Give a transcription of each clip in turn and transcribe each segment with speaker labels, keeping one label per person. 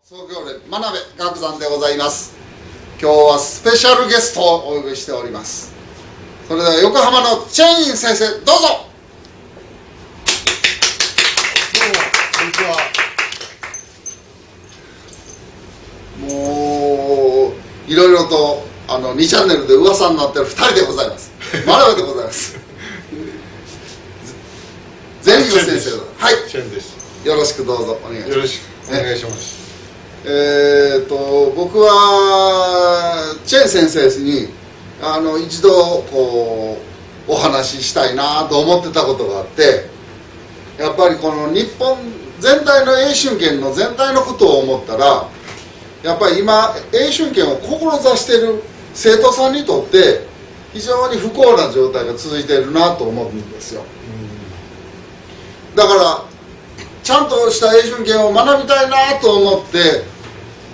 Speaker 1: 創業連真鍋岳山でございます。今日はスペシャルゲストをお呼びしております。それでは横浜のチェイン先生、どうぞ。どうもこんにちは。もういろいろと2チャンネルで噂になってる2人でございます。真鍋でございます。全部先生、はい、
Speaker 2: チェンです。
Speaker 1: よろしくどうぞお願いします。
Speaker 2: よろしくお願いします。
Speaker 1: 僕はチェン先生に一度こうお話ししたいなと思ってたことがあって、やっぱりこの日本全体の英春圏の全体のことを思ったら、やっぱり今英春圏を志している生徒さんにとって非常に不幸な状態が続いているなと思うんですよ。だからちゃんとした英春圏を学びたいなと思って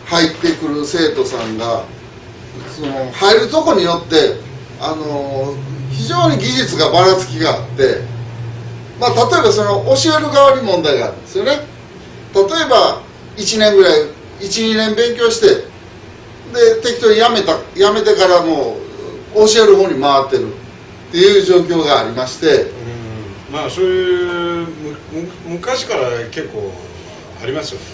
Speaker 1: 入ってくる生徒さんがその入るとこによって非常に技術がばらつきがあって、例えばその教える側に問題があるんですよね。例えば1年ぐらい 1,2 年勉強してで適当にやめてからもう教える方に回ってるっていう状況がありまして、
Speaker 2: そういう昔から結構ありますよね。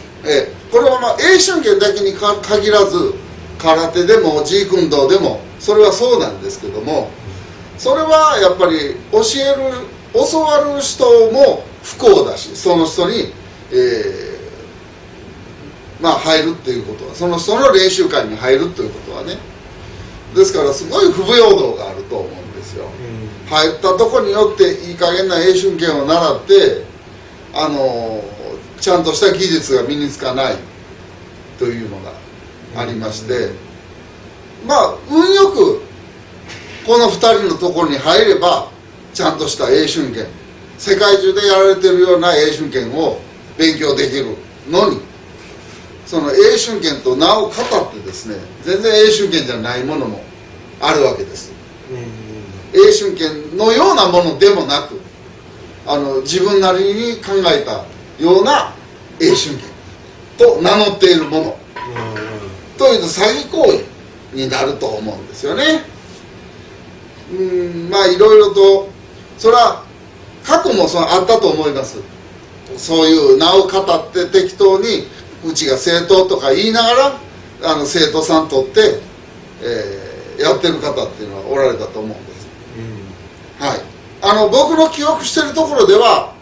Speaker 1: これは英春圏だけに限らず空手でもジークンドーでもそれはそうなんですけども、それはやっぱり教わる人も不幸だし、その人に、入るっていうことは、その人の練習会に入るということはね、ですからすごい不平等があると思うんですよ。入ったとこによっていい加減な英春圏を習ってちゃんとした技術が身につかないというのがありまして、運よくこの2人のところに入ればちゃんとした英春圏、世界中でやられてるような英春圏を勉強できるのに、その英春圏と名を語ってですね、全然英春圏じゃないものもあるわけです。英春圏のようなものでもなく自分なりに考えたような英春圏と名乗っているものというと詐欺行為になると思うんですよね。いろいろとそれは過去もあったと思います。そういう名を語って適当にうちが正当とか言いながら生徒さんとって、やってる方っていうのはおられたと思うんです。はい、僕の記憶してるところでは、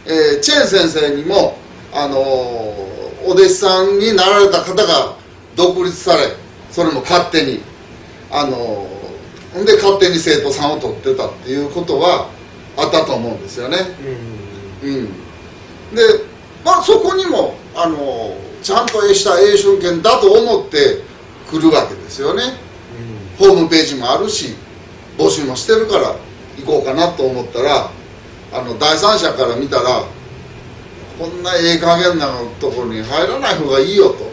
Speaker 1: チェン先生にもお弟子さんになられた方が独立され、それも勝手にほんで勝手に生徒さんを取ってたっていうことはあったと思うんですよね。でそこにもちゃんとした英春圏だと思って来るわけですよね。ホームページもあるし募集もしてるから行こうかなと思ったら第三者から見たらこんな加減なところに入らない方がいいよと、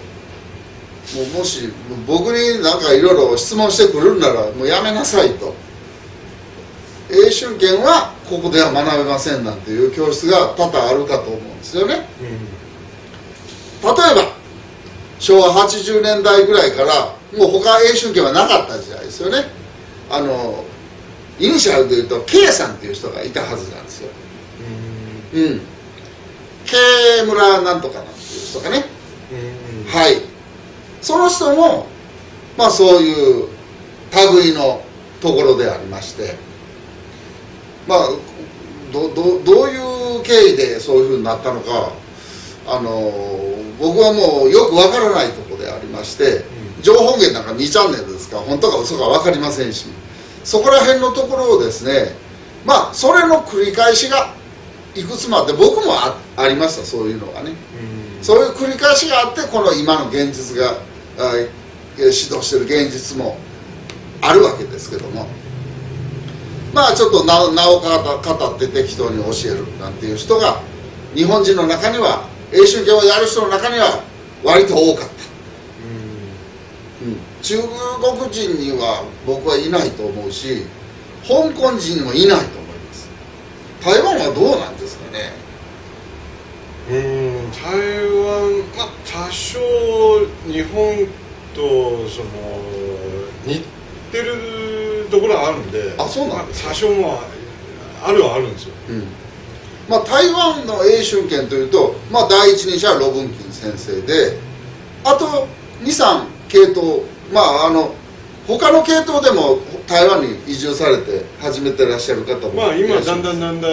Speaker 1: もし僕になんかいろいろ質問してくるんならもうやめなさいと、英春圏はここでは学べませんなんていう教室が多々あるかと思うんですよね。例えば昭和80年代ぐらいからもう他英春圏はなかった時代ですよね。イニシャルでいうと K さんっていう人がいたはずなんですよ。K 村なんとかなんていう人がね、はい、その人もそういう類のところでありまして、どういう経緯でそういうふうになったのか僕はもうよくわからないところでありまして、情報源なんか2チャンネルですから本当か嘘か分かりませんし、そこら辺のところをですね、それの繰り返しがいくつもあって、僕も ありました、そういうのがね。そういう繰り返しがあってこの今の現実が指導している現実もあるわけですけども、ちょっと名を語って適当に教えるなんていう人が日本人の中には、英春圏をやる人の中には割と多かった。中国人には僕はいないと思うし、香港人にもいないと思います。台湾はどうなんですかね。
Speaker 2: 台湾多少日本とその似てるところはあるんで、
Speaker 1: あ、そうなんですか。
Speaker 2: 多少もあるはあるんですよ。
Speaker 1: まあ、台湾の英春拳というと、まあ、第一人者は盧文金先生で、あと23系統、まあ他の系統でも台湾に移住されて始めてらっしゃる方も、
Speaker 2: まあ今だんだん増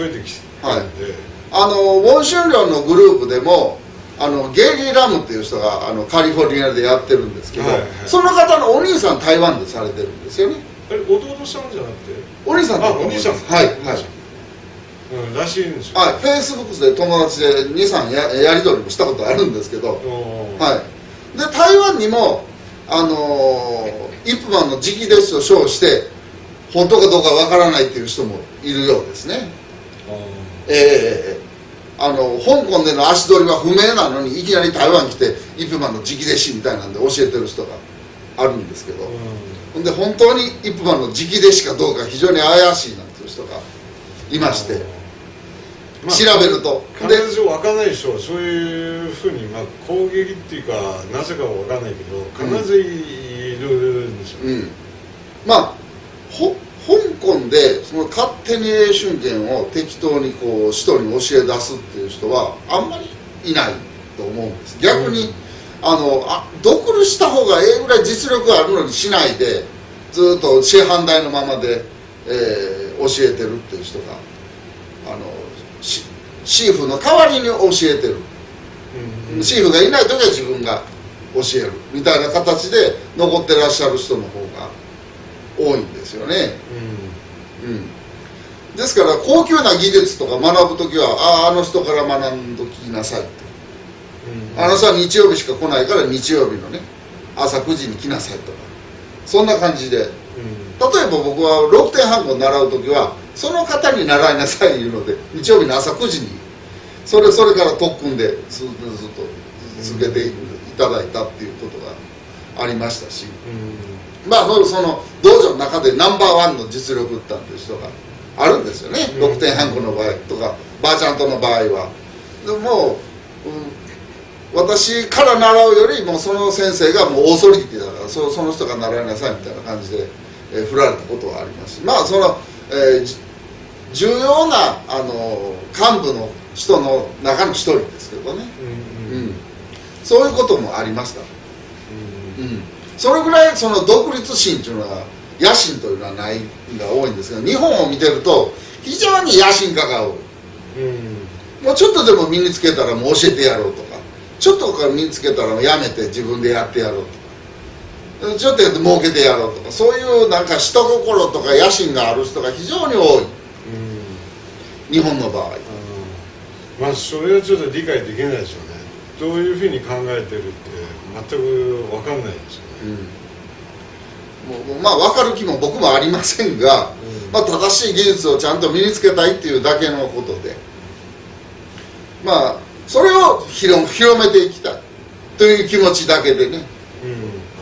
Speaker 2: えてきてるんで、
Speaker 1: ウォン・シュンリョンのグループでもゲイリー・ラムっていう人がカリフォルニアでやってるんですけど、その方のお兄さん台湾でされてるんですよね。
Speaker 2: あれ弟さんじゃなくて
Speaker 1: お兄さんだと思います。はいはい、
Speaker 2: らしいんですよ。
Speaker 1: はい、フェイスブックで友達で23やり取りもしたことあるんですけど、はい、で台湾にもイップマンの直弟子と称して本当かどうかわからないっていう人もいるようですね。香港での足取りは不明なのにいきなり台湾来てイップマンの直弟子みたいなんで教えてる人があるんですけど、で本当にイップマンの直弟子かどうか非常に怪しいなんていう人がいまして、調べると
Speaker 2: 必ず分かんないでしょう。そういうふうに、攻撃っていうかなぜかは分かんないけど必ずいるんですよ。
Speaker 1: まあ香港でその勝手に英春拳を適当にこう人に教え出すっていう人はあんまりいないと思うんです。逆に、独立した方がええぐらい実力があるのにしないでずっと師範代のままで、教えてるっていう人がシーフの代わりに教えてる、シーフがいない時は自分が教えるみたいな形で残ってらっしゃる人の方が多いんですよね。ですから高級な技術とか学ぶ時はあの人から学んどきなさいと、あの人は日曜日しか来ないから日曜日のね朝9時に来なさいとか、そんな感じで、例えば僕は6点半語習う時はその方に習いなさいいうので日曜日の朝9時にそれから特訓でずっと続けていただいたっていうことがありましたし、まあその道場の中でナンバーワンの実力っていう人があるんですよね、6点半語の場合とかバーチャントの場合は。でも、私から習うよりもその先生がもうオーソリティだからその人が習いなさいみたいな感じで、振られたことはありますし、まあその、重要な幹部の人の中の一人ですけどね、そういうこともありました。それぐらいその独立心というのは野心というのはないが多いんですけど、日本を見てると非常に野心家が多い。もうちょっとでも身につけたらもう教えてやろうとか、ちょっと身につけたらやめて自分でやってやろうとか、ちょっとやって儲けてやろうとか、そういうなんか下心とか野心がある人が非常に多い、日本の場合。
Speaker 2: まあそれはちょっと理解できないですよね。どういうふうに考えてるって全く分かんないですよね。
Speaker 1: まあ分かる気も僕もありませんが、まあ、正しい技術をちゃんと身につけたいっていうだけのことで、まあそれを広めていきたいという気持ちだけでね、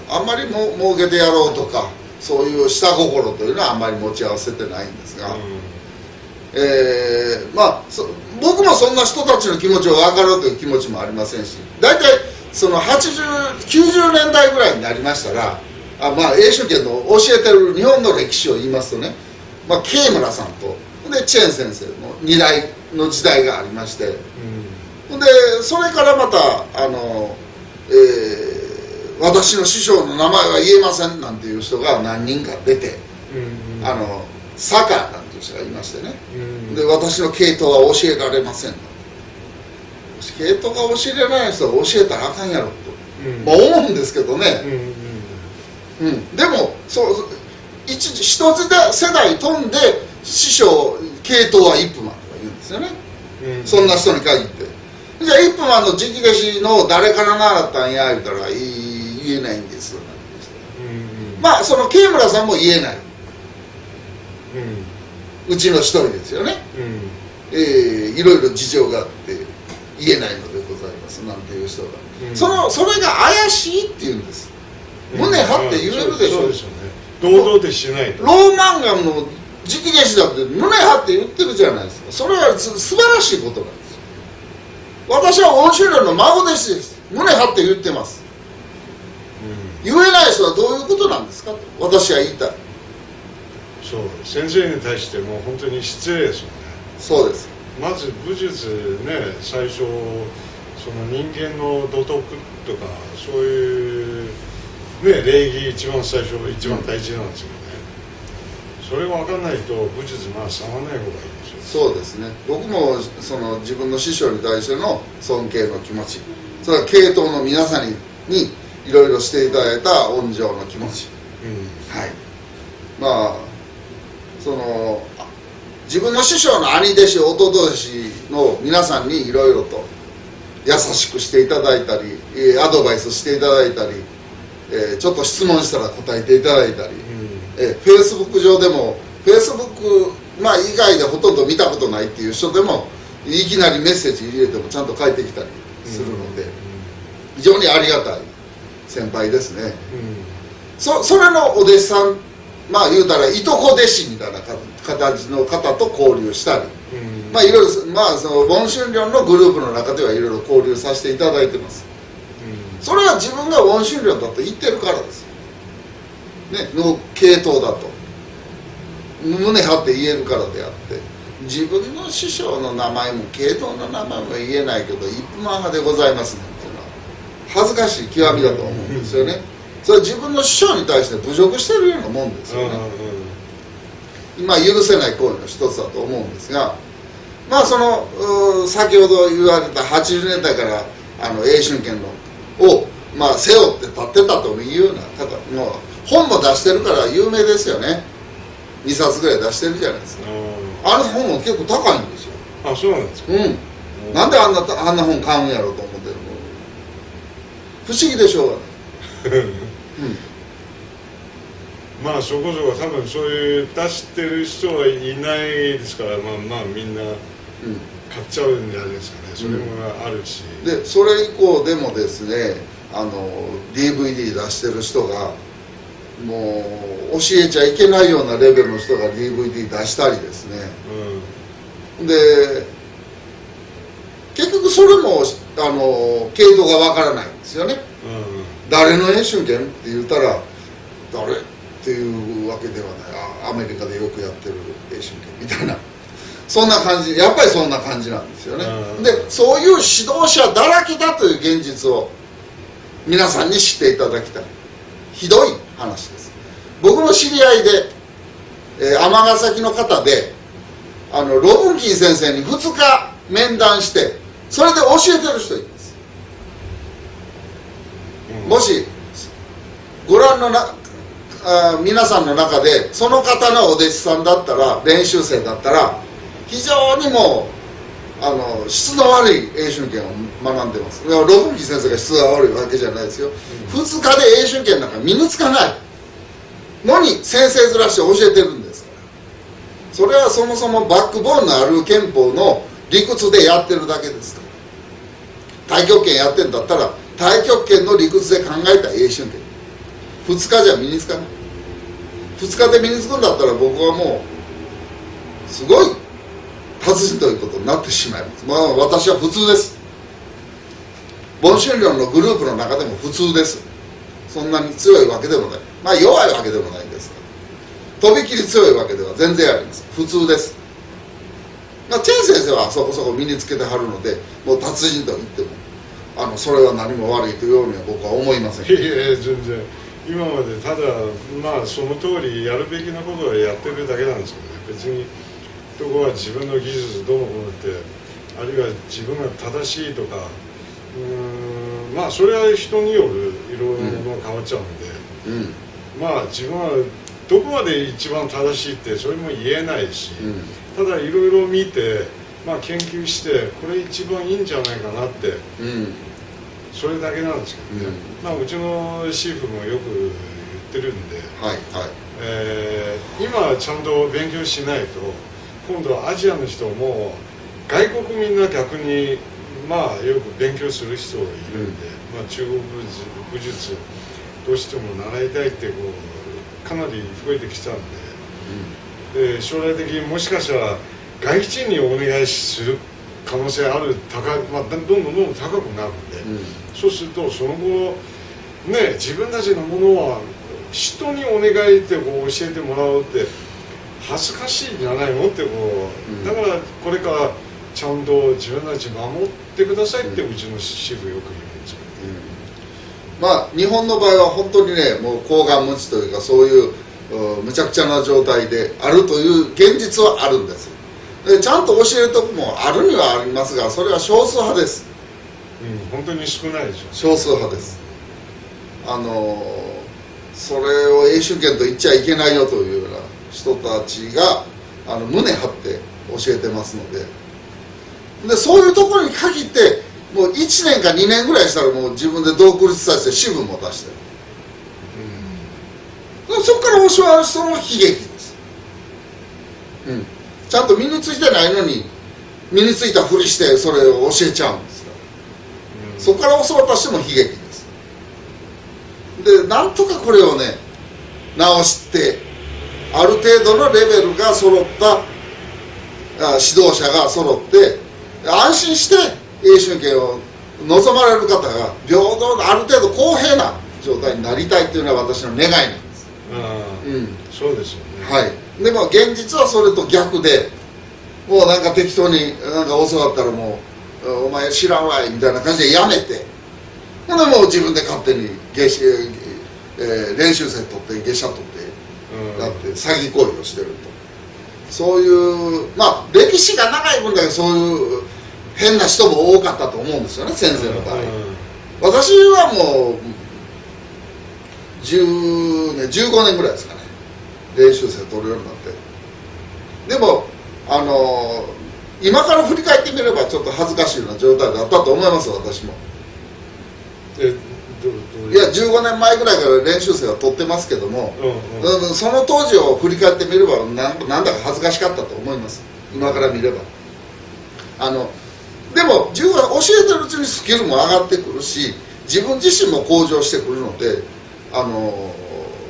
Speaker 1: あんまり儲けてやろうとかそういう下心というのはあんまり持ち合わせてないんですが、まあ僕もそんな人たちの気持ちを分かろうという気持ちもありませんし、大体その80、90年代ぐらいになりましたら、まあ英春拳の教えてる日本の歴史を言いますとね、まあ、慶村さんとでチェン先生の2代の時代がありまして、でそれからまた私の師匠の名前は言えませんなんていう人が何人か出て、坂なんていう人がいましてね、で私の系統は教えられませんと、系統が教えられない人は教えたらあかんやろと、まあ思うんですけどね、でも一世代飛んで師匠系統はイップマンとか言うんですよね、そんな人に限って。じゃあイップマンの直弟子の誰から習ったんや言うたら言えないんですよ、まあその慶村さんも言えない、うちの一人ですよね、いろいろ事情があって言えないのでございますなんていう人が、それが怪しいっていうんです。胸張って言えるでしょ、
Speaker 2: 堂々としないと。
Speaker 1: ローマンガンの直弟子だって胸張って言ってるじゃないですか。それは素晴らしいことなんですよ。私はオンシュレの孫弟子です。胸張って言ってます。言えない人はどういうことなんですかと私は言いたい。
Speaker 2: そう先生に対しても本当に失礼ですよね。
Speaker 1: そうです。
Speaker 2: まず武術ね、最初その人間の道徳とかそういうね礼儀一番最初一番大事なんですよね。それが分かんないと武術触らない方がいいですよ。
Speaker 1: そうですね。僕もその自分の師匠に対しての尊敬の気持ち、それは系統の皆さんにいろいろしていただいた恩情の気持ち、はい。まあその自分の師匠の兄弟子弟弟子の皆さんにいろいろと優しくしていただいたりアドバイスしていただいたり、ちょっと質問したら答えていただいたり、フェイスブック上でもフェイスブック、まあ、以外でほとんど見たことないっていう人でもいきなりメッセージ入れてもちゃんと返ってきたりするので、非常にありがたい先輩ですね。それのお弟子さん、まあ言うたらいとこ弟子みたいな形の方と交流したり、まあいろいろ、まあそのボンシュンリョンのグループの中ではいろいろ交流させていただいてます。それは自分がウォンシュンリョンだと言ってるからですね、の系統だと胸張って言えるからであって、自分の師匠の名前も系統の名前も言えないけど一夫マン派でございますねっていうのは恥ずかしい極みだと思うんですよね。それは自分の師匠に対して侮辱してるようなもんですよね。まあ許せない行為の一つだと思うんですが、まあその先ほど言われた80年代から英春権をまあ背負って立ってたというような方も本も出してるから有名ですよね。2冊ぐらい出してるじゃないですか。あの本も結構高いんですよ。
Speaker 2: あ、そうなんですか。
Speaker 1: なんであんな本買うんやろうと思ってるの。不思議でしょうがない。
Speaker 2: まあそこそこ多分そういう出してる人はいないですから、まあみんな買っちゃうんじゃないですかね。それもあるし、
Speaker 1: でそれ以降でもですね、DVD 出してる人がもう教えちゃいけないようなレベルの人が DVD 出したりですね、で結局それも系統がわからないんですよね。誰の英春権って言ったら誰っていうわけではない。アメリカでよくやってる英春権みたいな、そんな感じ、やっぱりそんな感じなんですよね。でそういう指導者だらけだという現実を皆さんに知っていただきたい。ひどい話です。僕の知り合いで尼崎の方でロブンキン先生に2日面談してそれで教えてる人います。もしご覧の皆さんの中でその方のお弟子さんだったら練習生だったら非常にもう質の悪い英春権を学んでます。ロブンキン先生が質が悪いわけじゃないですよ。2日で英春権なんか身につかないのに先生ずらして教えてるんですから、それはそもそもバックボーンのある憲法の理屈でやってるだけですから。太極拳やってんだったら太極拳の理屈で考えた英春権2日じゃ身につかない。2日で身につくんだったら僕はもうすごい達人ということになってしまいます。まあ私は普通です。ボンシュンリョンのグループの中でも普通です。そんなに強いわけでもない、まあ弱いわけでもないんですが、とびきり強いわけでは全然あります。普通です。まあチェン先生はそこそこ身につけてはるのでもう達人と言ってもそれは何も悪いというようには僕は思いません。
Speaker 2: いや全然今までただまあその通りやるべきなことはやってるだけなんですけどね。別にどこは自分の技術どうのこうのってあるいは自分が正しいとかまあそれは人によるいろいろなものが変わっちゃうので、まあ自分はどこまで一番正しいってそれも言えないし、ただいろいろ見て、まあ、研究してこれ一番いいんじゃないかなって、それだけなんですけどね、まあうちのシェフもよく言ってるんで、今ちゃんと勉強しないと今度はアジアの人も外国みんな逆にまあよく勉強する人がいるんで、まあ、中国武術どうしても習いたいってこうかなり増えてきたんで、将来的にもしかしたら外人にお願いする可能性あるまあ、どんどん高くなるんで、そうするとその後ね自分たちのものは人にお願いってこう教えてもらうって恥ずかしいんじゃないのってだからこれからちゃんと自分たち守ってくださいってうちの支部よく言うんですよ、
Speaker 1: まあ日本の場合は本当にねもう高顔無知というかそういうむちゃくちゃな状態であるという現実はあるんです。でちゃんと教えるとこもあるにはありますがそれは少数派です、
Speaker 2: 本当に少ないでしょ。
Speaker 1: 少数派です。それを永春権と言っちゃいけないよというような人たちが胸張って教えてますので、そういうところに限ってもう1年か2年ぐらいしたらもう自分で独立させて支部も出してる、そこから教わる人の悲劇です、ちゃんと身についてないのに身についたふりしてそれを教えちゃうんですから、そこから教わった人も悲劇です。でなんとかこれをね直してある程度のレベルが揃った指導者が揃って安心して永春権を望まれる方が平等なある程度公平な状態になりたいというのは私の願いなんです。
Speaker 2: そうですよね。
Speaker 1: はい。でも現実はそれと逆でもうなんか適当になんか教わったらもうお前知らんわいみたいな感じでやめてほんでもう自分で勝手に練習生取って下車取ってだって詐欺行為をしてると、そういうまあ歴史が長い分だけそういう変な人も多かったと思うんですよね先生の場合。私はもう15年ぐらいですかね練習生取るようになって。でも今から振り返ってみればちょっと恥ずかしいような状態だったと思います私も。いや15年前ぐらいから練習生は取ってますけども、その当時を振り返ってみればなんだか恥ずかしかったと思います今から見れば。でも教えてるうちにスキルも上がってくるし自分自身も向上してくるので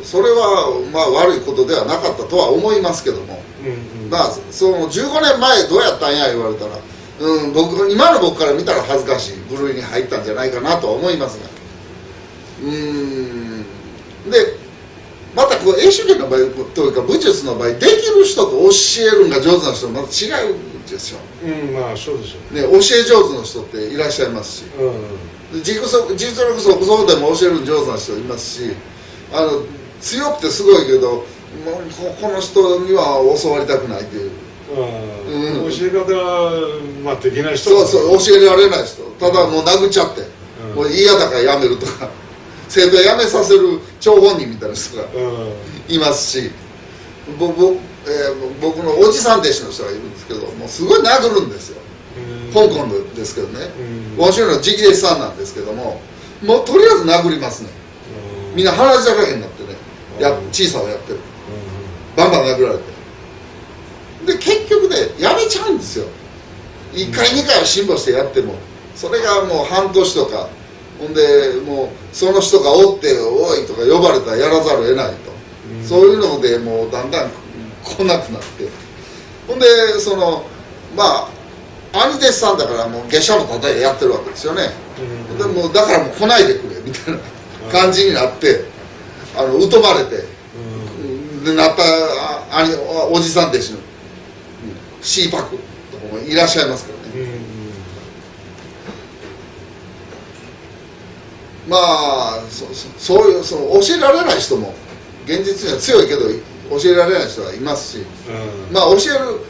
Speaker 1: それはまあ悪いことではなかったとは思いますけども、まあその15年前どうやったんや言われたら、今の僕から見たら恥ずかしい部類に入ったんじゃないかなとは思いますが、でまたこう永春権の場合というか武術の場合できる人と教えるのが上手な人はまた違うんですよ。
Speaker 2: まあそうですよ
Speaker 1: ね。教え上手の人っていらっしゃいますし、実力そこでも教えるの上手な人いますし強くてすごいけどもうこの人には教わりたくないという、
Speaker 2: 教え方まあできない人、
Speaker 1: そう教えられない人ただもう殴っちゃって、もう嫌だからやめるとか生徒辞めさせる張本人みたいな人がいますし、僕のおじさん弟子の人がいるんですけどもうすごい殴るんですよ。香港ですけどね、面白いの直弟子さんなんですけどももうとりあえず殴りますね。みんな鼻血だらけになってね小さをやってる、バンバン殴られてで結局ねやめちゃうんですよ。1回2回は辛抱してやってもそれがもう半年とかほんでもうその人がおって「おい」とか呼ばれたらやらざるを得ないと、そういうのでもうだんだん来なくなってほんでまあ兄弟子さんだからもう下車もたたいてやってるわけですよね、でもうだからもう来ないでくれみたいな感じになって疎まれて、でなったおじさん弟子のシーパクとかもいらっしゃいますからね、まあそういう教えられない人も現実には強いけど教えられない人はいますし、まあ教える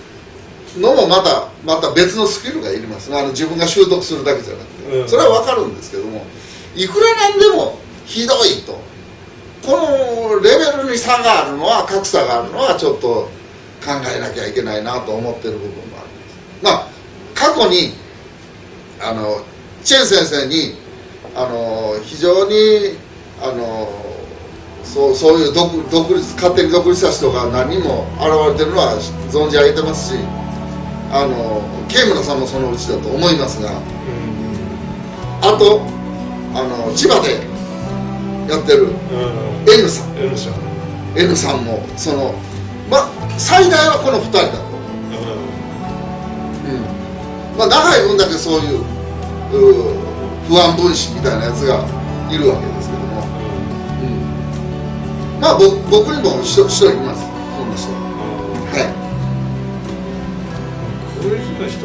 Speaker 1: のもまた別のスキルがいります。自分が習得するだけじゃなくて、それは分かるんですけどもいくらなんでもひどいとこのレベルに差があるのは格差があるのはちょっと考えなきゃいけないなと思ってる部分もあります。まあ過去にチェン先生に非常にそういう勝手に独立した人が何人も現れてるのは存じ上げてますし慶村さんもそのうちだと思いますが、あと千葉でやってる N さんも最大はこの2人だと、まあ長い分だけそういう不安分子みたいなやつがいるわけですけども、まあ僕にも一人いますそんな人。はい。
Speaker 2: こういう人